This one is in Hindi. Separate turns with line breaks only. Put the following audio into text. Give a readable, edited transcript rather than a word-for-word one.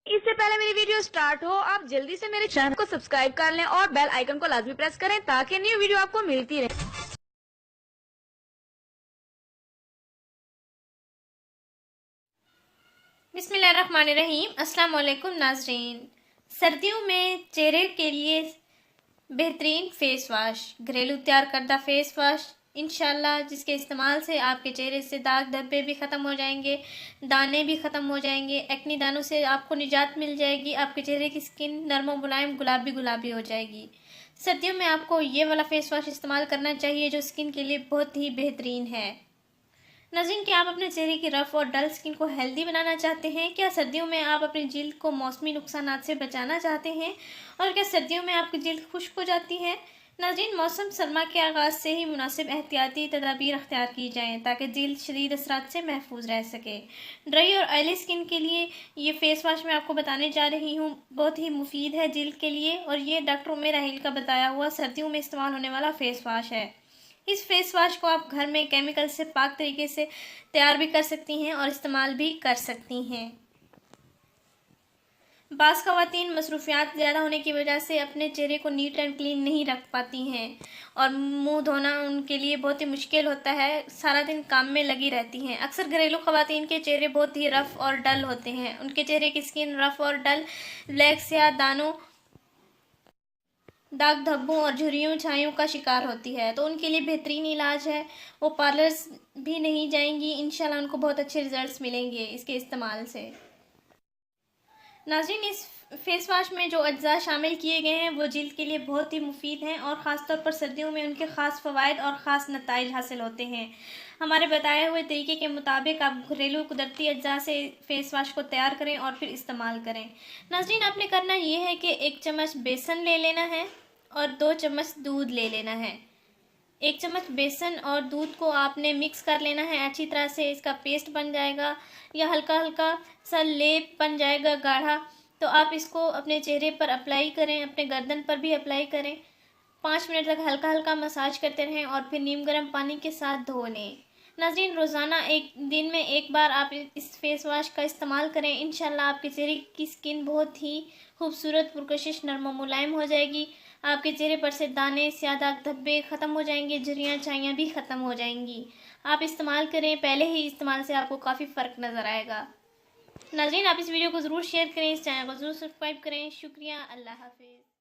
इससे पहले मेरी वीडियो स्टार्ट हो आप जल्दी से मेरे चैनल को सब्सक्राइब कर लें और बेल आइकन को लाजमी प्रेस करें ताकि न्यू वीडियो आपको मिलती रहे।
बिस्मिल्लाहिर्रहमानिर्रहीम। अस्सलाम वालेकुम नाजरीन। सर्दियों में चेहरे के लिए बेहतरीन फेस वाश, घरेलू तैयार करदा फेस वाश इंशाल्लाह, जिसके इस्तेमाल से आपके चेहरे से दाग धब्बे भी ख़त्म हो जाएंगे, दाने भी ख़त्म हो जाएंगे, एक्नी दानों से आपको निजात मिल जाएगी, आपके चेहरे की स्किन नरम व मुलायम गुलाबी गुलाबी हो जाएगी। सर्दियों में आपको ये वाला फेस वाश इस्तेमाल करना चाहिए जो स्किन के लिए बहुत ही बेहतरीन है। नाज़रीन, क्या आप अपने चेहरे की रफ़ और डल स्किन को हेल्दी बनाना चाहते हैं? क्या सर्दियों में आप अपनी जिल्द को मौसमी नुकसानात से बचाना चाहते हैं? और क्या सर्दियों में आपकी जिल्द खुश्क हो जाती है? नाज़रीन, मौसम सरमा के आगाज़ से ही मुनासिब एहतियाती तदाबीर अख्तियार की जाएँ ताकि जिल्द शदीद असरात से महफूज रह सके। ड्राई और ऑयली स्किन के लिए ये फेस वाश मैं आपको बताने जा रही हूँ, बहुत ही मुफीद है जिल्द के लिए, और ये डॉक्टर उमर राहिल का बताया हुआ सर्दियों में इस्तेमाल होने वाला फेस वाश है। इस फेस वाश को आप घर में केमिकल से पाक तरीके से तैयार भी कर सकती हैं और इस्तेमाल भी कर सकती हैं। बाज़ ख़वातीन मसरूफ़ियात ज़्यादा होने की वजह से अपने चेहरे को नीट एंड क्लीन नहीं रख पाती हैं और मुंह धोना उनके लिए बहुत ही मुश्किल होता है, सारा दिन काम में लगी रहती हैं। अक्सर घरेलू ख़वातीन के चेहरे बहुत ही रफ़ और डल होते हैं, उनके चेहरे की स्किन रफ़ और डल, ब्लैक स्याह दानों, दाग धब्बों और झुर्रियों छाइयों का शिकार होती है, तो उनके लिए बेहतरीन इलाज है। वो पार्लर्स भी नहीं जाएंगी, इंशाल्लाह उनको बहुत अच्छे रिजल्ट्स मिलेंगे इसके इस्तेमाल से। नाज़रीन, इस फेस वाश में जो अज्जा शामिल किए गए हैं वो जिल्द के लिए बहुत ही मुफीद हैं और ख़ास तौर पर सर्दियों में उनके ख़ास फ़वाइद और ख़ास नताइज हासिल होते हैं। हमारे बताए हुए तरीके के मुताबिक आप घरेलू कुदरती अज्जा से फेस वाश को तैयार करें और फिर इस्तेमाल करें। नाज़रीन, आपने करना ये है कि 1 चम्मच बेसन ले लेना है और 2 चम्मच दूध ले लेना है। 1 चम्मच बेसन और दूध को आपने मिक्स कर लेना है अच्छी तरह से, इसका पेस्ट बन जाएगा या हल्का हल्का सा लेप बन जाएगा गाढ़ा, तो आप इसको अपने चेहरे पर अप्लाई करें, अपने गर्दन पर भी अप्लाई करें। 5 मिनट तक हल्का हल्का मसाज करते रहें और फिर नीम गर्म पानी के साथ धो लें। नाज़रीन, रोज़ाना एक दिन में 1 बार आप इस फेस वाश का इस्तेमाल करें, इंशाल्लाह आपके चेहरे की स्किन बहुत ही खूबसूरत, पुरकशिश, नरम मुलायम हो जाएगी। आपके चेहरे पर से दाने, स्याह दाग धब्बे ख़त्म हो जाएंगे, झुर्रियाँ छाइयाँ भी ख़त्म हो जाएंगी। आप इस्तेमाल करें, पहले ही इस्तेमाल से आपको काफ़ी फ़र्क नज़र आएगा। नाज़रीन, आप इस वीडियो को ज़रूर शेयर करें, इस चैनल को ज़रूर सब्सक्राइब करें। शुक्रिया, अल्लाह हाफ़िज़।